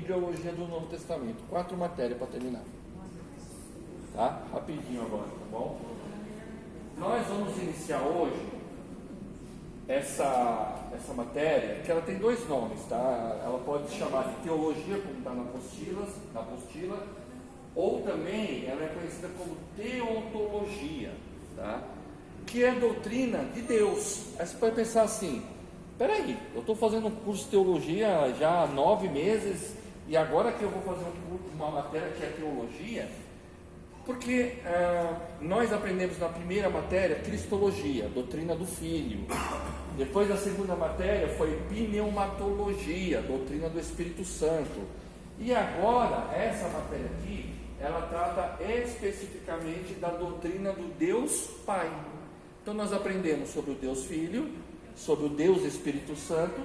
Teologia do Novo Testamento. 4 matérias para terminar. Tá? Rapidinho agora, tá bom? Nós vamos iniciar hoje essa matéria, que ela tem 2 nomes, tá? Ela pode se chamar de teologia, como está na apostila, ou também ela é conhecida como teontologia, tá? Que é a doutrina de Deus. Aí você pode pensar assim: peraí, eu estou fazendo um curso de teologia já há 9 meses, e agora que eu vou fazer uma matéria que é teologia? Porque nós aprendemos na primeira matéria cristologia, doutrina do Filho. Depois a segunda matéria foi pneumatologia, doutrina do Espírito Santo. E agora, essa matéria aqui, ela trata especificamente da doutrina do Deus Pai. Então nós aprendemos sobre o Deus Filho, sobre o Deus Espírito Santo,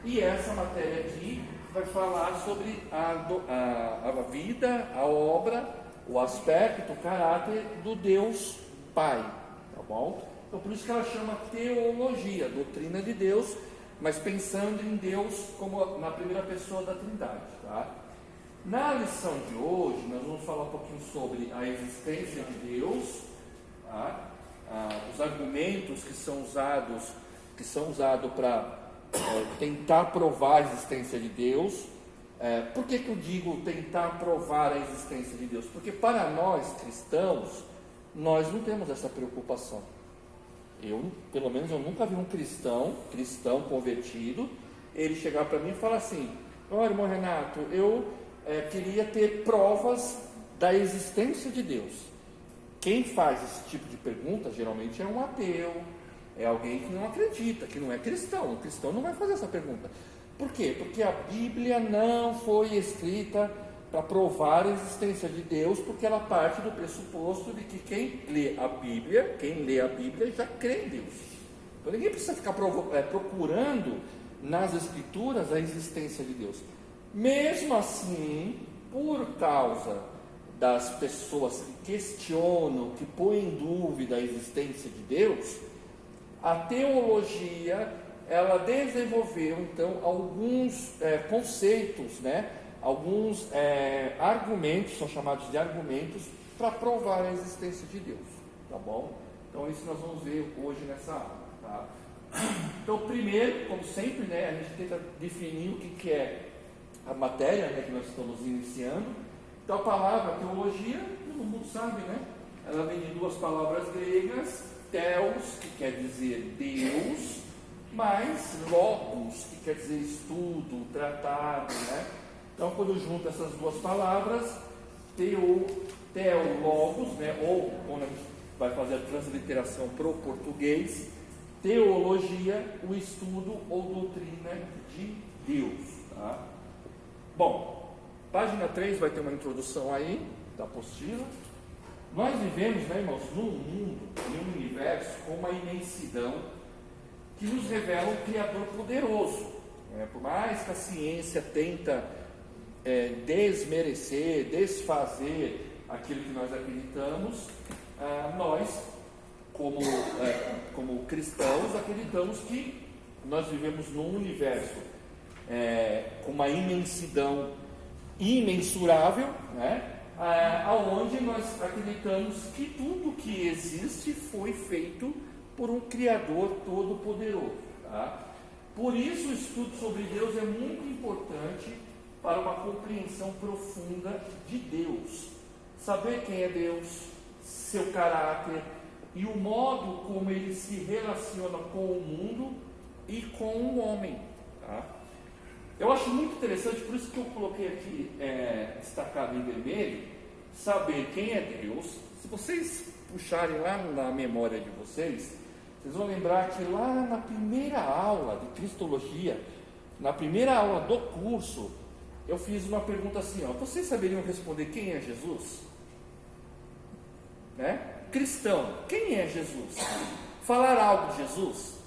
e essa matéria aqui vai falar sobre a vida, a obra, o aspecto, o caráter do Deus Pai, tá bom? Então por isso que ela chama teologia, doutrina de Deus, mas pensando em Deus como na primeira pessoa da Trindade, tá? Na lição de hoje, nós vamos falar um pouquinho sobre a existência de Deus, tá? Os argumentos que são usados para tentar provar a existência de Deus. Por que eu digo tentar provar a existência de Deus? Porque para nós cristãos, nós não temos essa preocupação. Pelo menos eu nunca vi um cristão convertido, ele chegar para mim e falar assim: olha, irmão Renato, eu queria ter provas da existência de Deus. Quem faz esse tipo de pergunta geralmente é um ateu, é alguém que não acredita, que não é cristão. O cristão não vai fazer essa pergunta. Por quê? Porque a Bíblia não foi escrita para provar a existência de Deus, porque ela parte do pressuposto de que quem lê a Bíblia já crê em Deus. Então ninguém precisa ficar procurando nas Escrituras a existência de Deus. Mesmo assim, por causa das pessoas que questionam, que põem em dúvida a existência de Deus, a teologia, ela desenvolveu então alguns conceitos, né? Alguns argumentos, são chamados de argumentos, para provar a existência de Deus, tá bom? Então isso nós vamos ver hoje nessa aula, tá? Então primeiro, como sempre, né, a gente tenta definir o que é a matéria, né, que nós estamos iniciando. Então a palavra teologia, todo mundo sabe, né? Ela vem de 2 palavras gregas: theos, que quer dizer Deus, mais logos, que quer dizer estudo, tratado, né? Então quando junta essas 2 palavras, teologos, né? Ou quando a gente vai fazer a transliteração para o português, teologia, o estudo ou doutrina de Deus, tá? Bom, página 3 vai ter uma introdução aí da apostila. Nós vivemos, né, irmãos, num mundo, em um universo com uma imensidão que nos revela um Criador poderoso. Por mais que a ciência tenta desmerecer, desfazer aquilo que nós acreditamos, nós, como cristãos, acreditamos que nós vivemos num universo com uma imensidão imensurável, né? Aonde nós acreditamos que tudo que existe foi feito por um Criador todo-poderoso, tá? Por isso o estudo sobre Deus é muito importante para uma compreensão profunda de Deus. Saber quem é Deus, seu caráter e o modo como ele se relaciona com o mundo e com o homem, tá? Eu acho muito interessante, por isso que eu coloquei aqui destacado em vermelho, saber quem é Deus. Se vocês puxarem lá na memória de vocês vão lembrar que lá na primeira aula de Cristologia, na primeira aula do curso, eu fiz uma pergunta assim, vocês saberiam responder quem é Jesus? Né? Cristão, quem é Jesus? Falar algo de Jesus?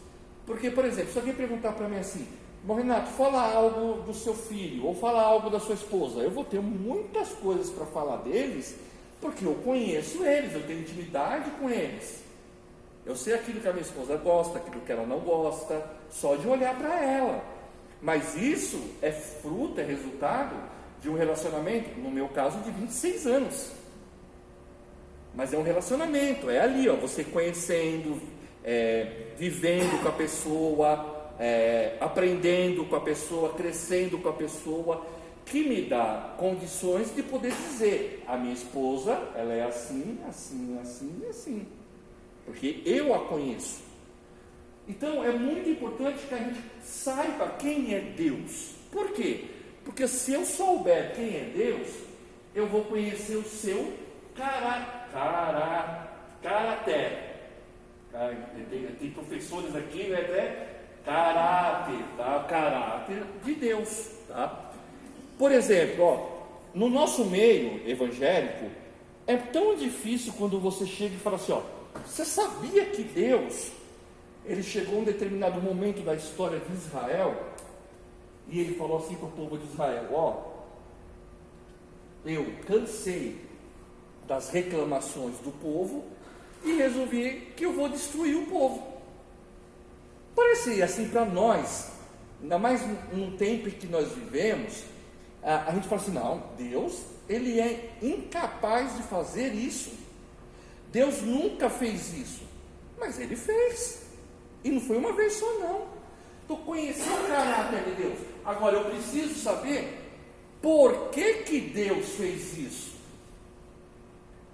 Porque, por exemplo, se alguém perguntar para mim assim: bom, Renato, fala algo do seu filho, ou fala algo da sua esposa, eu vou ter muitas coisas para falar deles, porque eu conheço eles, eu tenho intimidade com eles. Eu sei aquilo que a minha esposa gosta, aquilo que ela não gosta, só de olhar para ela. Mas isso é fruto, é resultado de um relacionamento, no meu caso, de 26 anos. Mas é um relacionamento, é ali, ó, você conhecendo, vivendo com a pessoa, aprendendo com a pessoa, crescendo com a pessoa, que me dá condições de poder dizer: a minha esposa, ela é assim, assim, assim e assim, porque eu a conheço. Então é muito importante que a gente saiba quem é Deus. Por quê? Porque se eu souber quem é Deus, eu vou conhecer o seu caráter. Tem professores aqui, né? Caráter, tá? Caráter de Deus, tá? Por exemplo, ó, no nosso meio evangélico, é tão difícil quando você chega e fala assim, ó, você sabia que Deus, ele chegou a um determinado momento da história de Israel, e ele falou assim para o povo de Israel, ó, eu cansei das reclamações do povo e resolvi que eu vou destruir o povo. Parece assim para nós, ainda mais num tempo em que nós vivemos, a gente fala assim, não, Deus, ele é incapaz de fazer isso. Deus nunca fez isso, mas ele fez, e não foi uma vez só não. Então conhecer o caráter de Deus. Agora eu preciso saber por que Deus fez isso.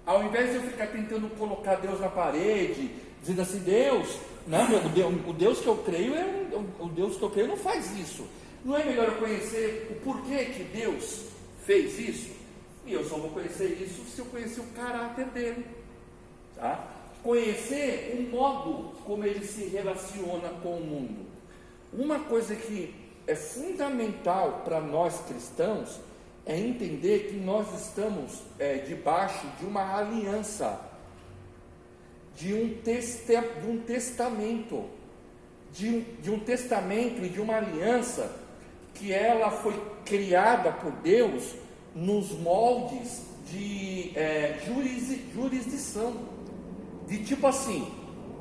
Ao invés de eu ficar tentando colocar Deus na parede, dizendo assim, Deus, não, o Deus que eu creio o Deus que eu creio não faz isso. Não é melhor eu conhecer o porquê que Deus fez isso? E eu só vou conhecer isso se eu conhecer o caráter dele, tá? Conhecer o modo como ele se relaciona com o mundo. Uma coisa que é fundamental para nós cristãos é entender que nós estamos debaixo de uma aliança, de um testamento, de um testamento e de uma aliança que ela foi criada por Deus nos moldes de jurisdição, de tipo assim,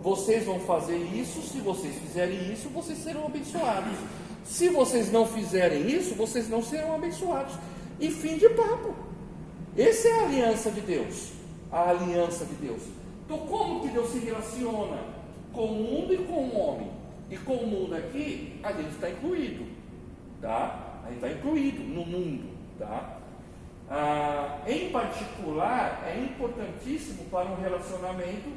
vocês vão fazer isso, se vocês fizerem isso, vocês serão abençoados, se vocês não fizerem isso, vocês não serão abençoados, e fim de papo. Essa é a aliança de Deus, a aliança de Deus. Então como que Deus se relaciona com o mundo e com o homem? E com o mundo aqui, a gente está incluído, tá? A gente está incluído no mundo, tá? Em particular, é importantíssimo para um relacionamento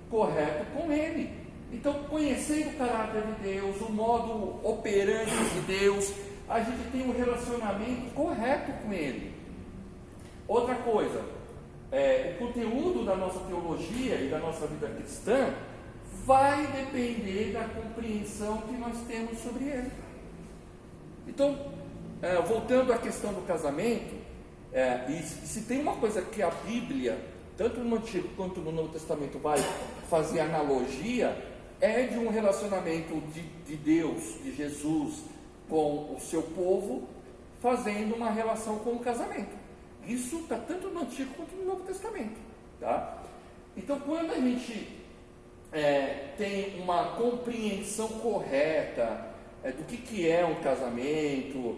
correto com Ele. Então, conhecendo o caráter de Deus, o modo operante de Deus, a gente tem um relacionamento correto com Ele. Outra coisa, o conteúdo da nossa teologia e da nossa vida cristã vai depender da compreensão que nós temos sobre Ele. Então, voltando à questão do casamento, e se tem uma coisa que a Bíblia, tanto no Antigo quanto no Novo Testamento, vai fazer analogia, é de um relacionamento de Deus, de Jesus, com o seu povo, fazendo uma relação com o casamento. Isso está tanto no Antigo quanto no Novo Testamento, tá? Então, quando a gente tem uma compreensão correta do que é um casamento,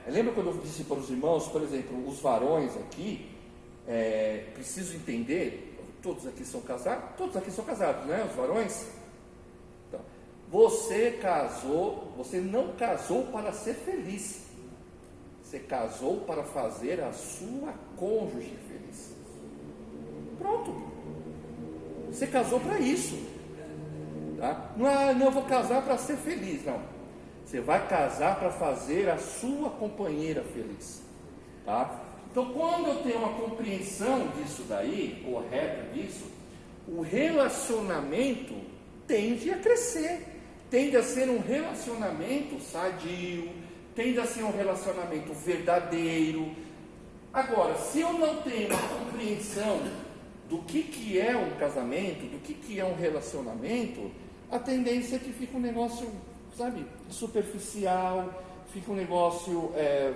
lembra quando eu disse para os irmãos, por exemplo, os varões aqui, preciso entender, todos aqui são casados, né, os varões? Então, você não casou para ser feliz, você casou para fazer a sua cônjuge feliz. Pronto, você casou para isso, tá? Não, eu vou casar para ser feliz, não. Você vai casar para fazer a sua companheira feliz, tá? Então, quando eu tenho uma compreensão disso daí, correta disso, o relacionamento tende a crescer, tende a ser um relacionamento sadio, tende a ser um relacionamento verdadeiro. Agora, se eu não tenho uma compreensão do que é um casamento, do que é um relacionamento, a tendência é que fica um negócio, sabe, superficial, fica um negócio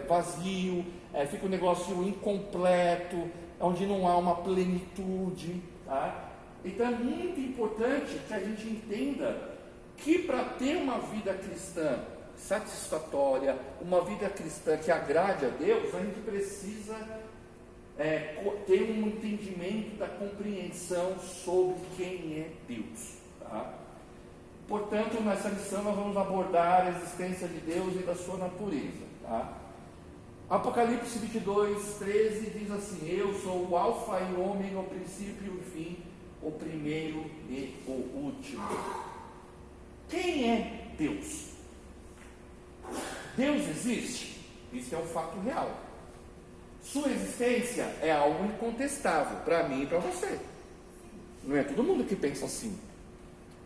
vazio, fica um negócio incompleto, onde não há uma plenitude, tá? Então é muito importante que a gente entenda que para ter uma vida cristã satisfatória, uma vida cristã que agrade a Deus, a gente precisa ter um entendimento da compreensão sobre quem é Deus. Tá? Portanto, nessa lição nós vamos abordar a existência de Deus e da sua natureza. Tá? Apocalipse 22, 13 diz assim: eu sou o alfa e o ômega, o princípio e o fim, o primeiro e o último. Quem é Deus? Deus existe? Isso é um fato real. Sua existência é algo incontestável para mim e para você. Não é todo mundo que pensa assim.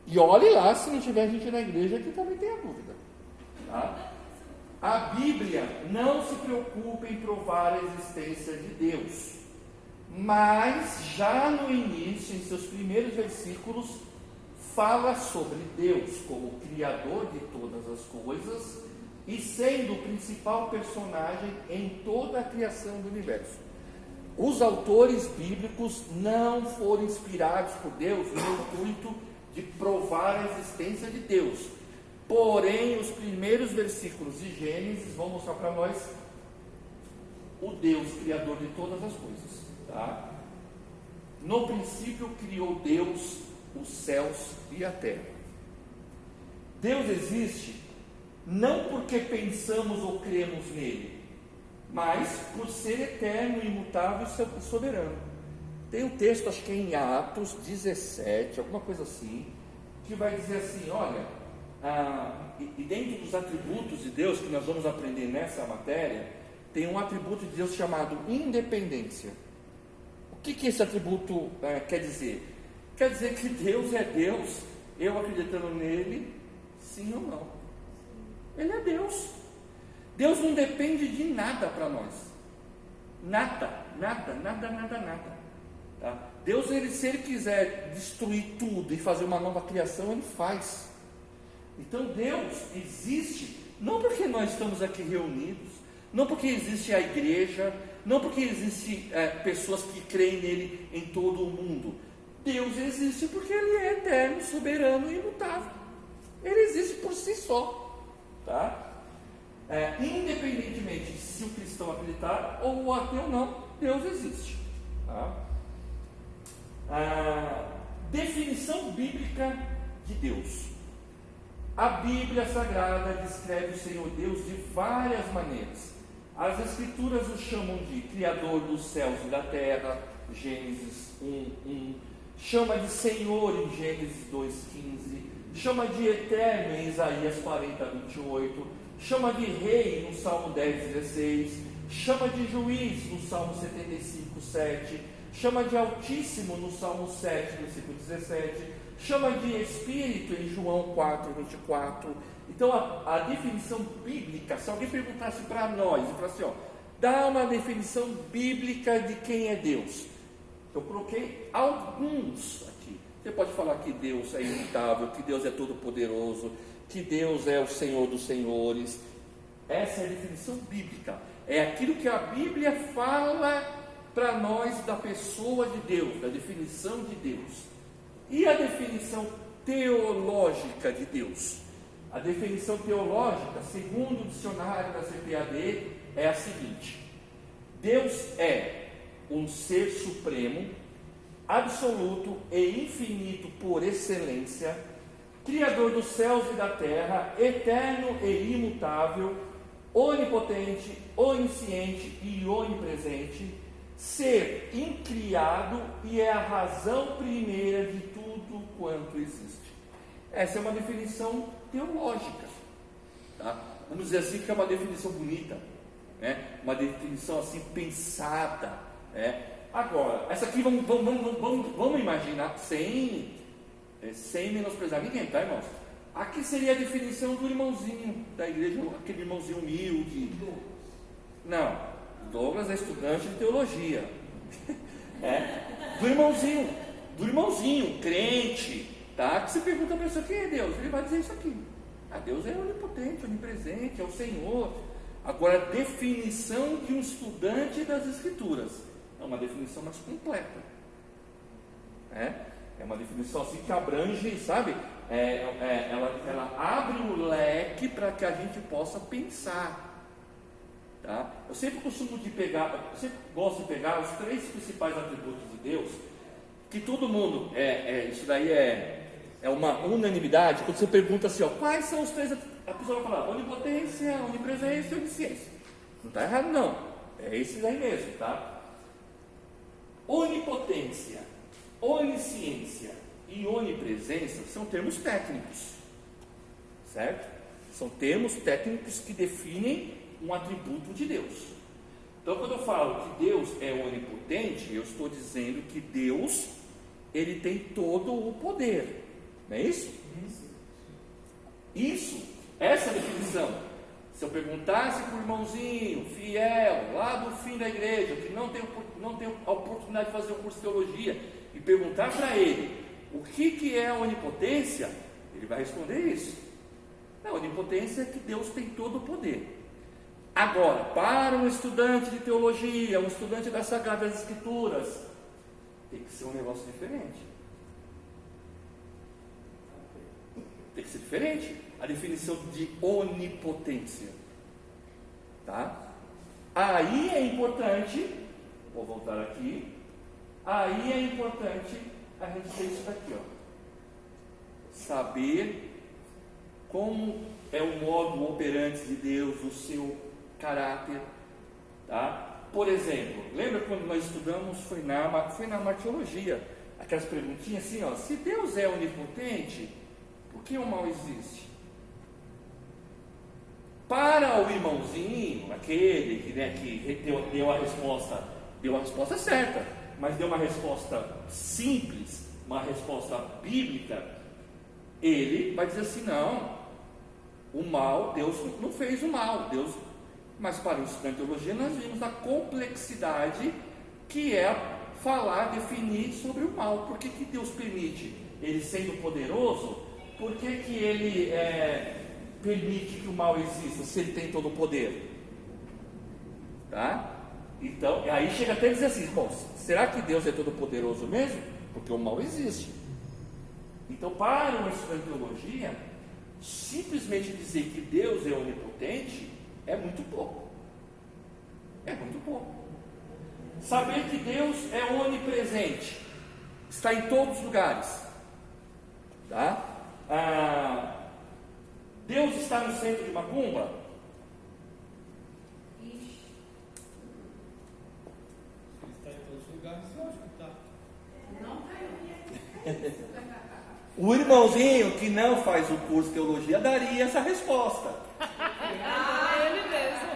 E olhe lá se não tiver gente na igreja que também tenha dúvida. Tá? A Bíblia não se preocupa em provar a existência de Deus, mas já no início, em seus primeiros versículos, fala sobre Deus como Criador de todas as coisas e sendo o principal personagem em toda a criação do universo. Os autores bíblicos não foram inspirados por Deus no intuito de provar a existência de Deus. Porém, os primeiros versículos de Gênesis vão mostrar para nós o Deus Criador de todas as coisas. Tá? No princípio criou Deus os céus e a terra. Deus existe não porque pensamos ou cremos nele, mas por ser eterno, imutável e soberano. Tem um texto, acho que é em Atos 17, alguma coisa assim, que vai dizer assim: olha, e dentro dos atributos de Deus que nós vamos aprender nessa matéria, tem um atributo de Deus chamado independência. O que esse atributo quer dizer? Quer dizer que Deus é Deus, eu acreditando nele, sim ou não. Ele é Deus. Deus não depende de nada para nós. Nada. Tá? Deus, se ele quiser destruir tudo e fazer uma nova criação, ele faz. Então Deus existe não porque nós estamos aqui reunidos, não porque existe a igreja, não porque existem pessoas que creem nele em todo o mundo. Deus existe porque ele é eterno, soberano e imutável. Ele existe por si só. Tá? Independentemente se o cristão acreditar ou o ateu não, Deus existe. Tá? Definição bíblica de Deus. A Bíblia Sagrada descreve o Senhor Deus de várias maneiras. As Escrituras o chamam de Criador dos céus e da terra, Gênesis 1:1. Chama de Senhor em Gênesis 2:15. Chama de Eterno em Isaías 40:28. Chama de Rei no Salmo 10:16. Chama de Juiz no Salmo 75:7. Chama de Altíssimo no Salmo 7, versículo 17. Chama de Espírito em João 4:24. Então a definição bíblica, se alguém perguntasse para nós e falasse, dá uma definição bíblica de quem é Deus, eu coloquei alguns aqui. Você pode falar que Deus é imutável, que Deus é todo poderoso, que Deus é o Senhor dos senhores. Essa é a definição bíblica, é aquilo que a Bíblia fala para nós da pessoa de Deus, da definição de Deus. E a definição teológica de Deus? A definição teológica, segundo o dicionário da CPAD, é a seguinte: Deus é um ser supremo, absoluto e infinito por excelência, Criador dos céus e da terra, eterno e imutável, onipotente, onisciente e onipresente, ser incriado e é a razão primeira de tudo quanto existe. Essa é uma definição teológica. Tá? Vamos dizer assim que é uma definição bonita, né? Uma definição assim pensada. Né? Agora, essa aqui vamos imaginar sem menosprezar ninguém, tá, irmãos? Aqui seria a definição do irmãozinho da igreja, aquele irmãozinho humilde. Não, Douglas é estudante de teologia. Do irmãozinho, crente, tá? Que você pergunta para a pessoa, quem é Deus? Ele vai dizer isso aqui. Deus é onipotente, onipresente, é o Senhor. Agora, a definição de um estudante das Escrituras é uma definição mais completa. É uma definição assim que abrange, sabe? ela abre o leque para que a gente possa pensar. Tá? Eu sempre gosto de pegar os 3 principais atributos de Deus, que todo mundo, isso daí é uma unanimidade. Quando você pergunta assim, quais são os 3, a pessoa vai falar onipotência, onipresença e onisciência. Não está errado não, é esses aí mesmo, tá? Onipotência, onisciência e onipresença são termos técnicos, certo? São termos técnicos que definem um atributo de Deus. Então, quando eu falo que Deus é onipotente, eu estou dizendo que Deus, ele tem todo o poder, não é isso? Essa definição, se eu perguntasse para o irmãozinho fiel, lá do fim da igreja, que não tem a oportunidade de fazer um curso de teologia, e perguntar para ele o que é a onipotência, ele vai responder isso. A onipotência é que Deus tem todo o poder. Agora, para um estudante de teologia, um estudante das Sagradas Escrituras, tem que ser um negócio diferente. Tem que ser diferente a definição de onipotência. Tá? Aí é importante, vou voltar aqui, aí é importante a gente ter isso daqui, saber como é o modo operante de Deus, o seu caráter, tá? Por exemplo, lembra quando nós estudamos, foi na martiologia, aquelas perguntinhas assim, se Deus é onipotente, por que o mal existe? Para o irmãozinho, aquele que deu a resposta certa, mas deu uma resposta simples, uma resposta bíblica, ele vai dizer assim, não, o mal, Deus não fez o mal, mas para o estudante de teologia nós vimos a complexidade que é falar, definir sobre o mal. Por que Deus permite? Ele sendo poderoso, por que ele permite que o mal exista, se ele tem todo o poder? Tá? Então, aí chega até a dizer assim, será que Deus é todo poderoso mesmo? Porque o mal existe. Então, para um estudante de teologia, simplesmente dizer que Deus é onipotente é muito pouco. É muito pouco. Saber que Deus é onipresente, está em todos os lugares. Tá? Deus está no centro de Macumba? Está em todos os lugares, lógico que está. Não caiu. O irmãozinho que não faz o curso de teologia daria essa resposta. Ele mesmo.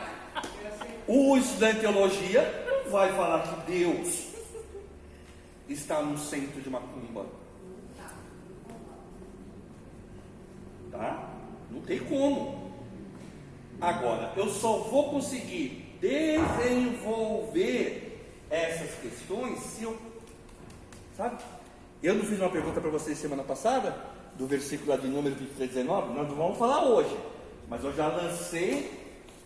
O estudante de teologia não vai falar que Deus está no centro de Macumba. Tá? Não tem como. Agora, eu só vou conseguir desenvolver essas questões se eu, sabe? Eu não fiz uma pergunta para vocês semana passada, do versículo lá de Números 23:19, nós não vamos falar hoje, mas eu já lancei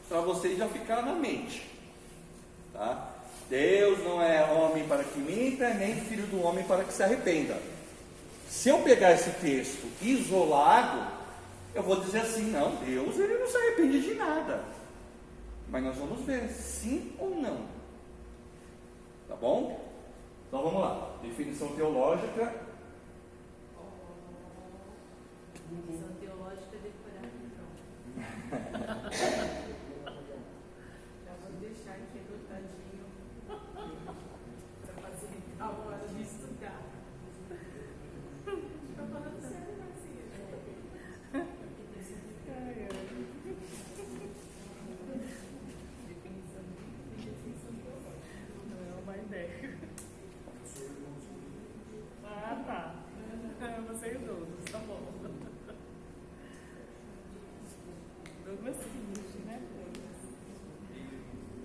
para vocês já ficar na mente. Tá? Deus não é homem para que minta, nem filho do homem para que se arrependa. Se eu pegar esse texto isolado, eu vou dizer assim, não, Deus ele não se arrepende de nada. Mas nós vamos ver, sim ou não. Tá bom? Então vamos lá. Definição teológica. Definição teológica decorada então. Já vou deixar aqui anotadinho para facilitar a hora de estudar. Estou falando sério, Marcinha. Definição teológica. Não é uma ideia. Ah, tá. Vocês todos, tá bom. Douglas Finch, né?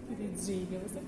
Queridinha, você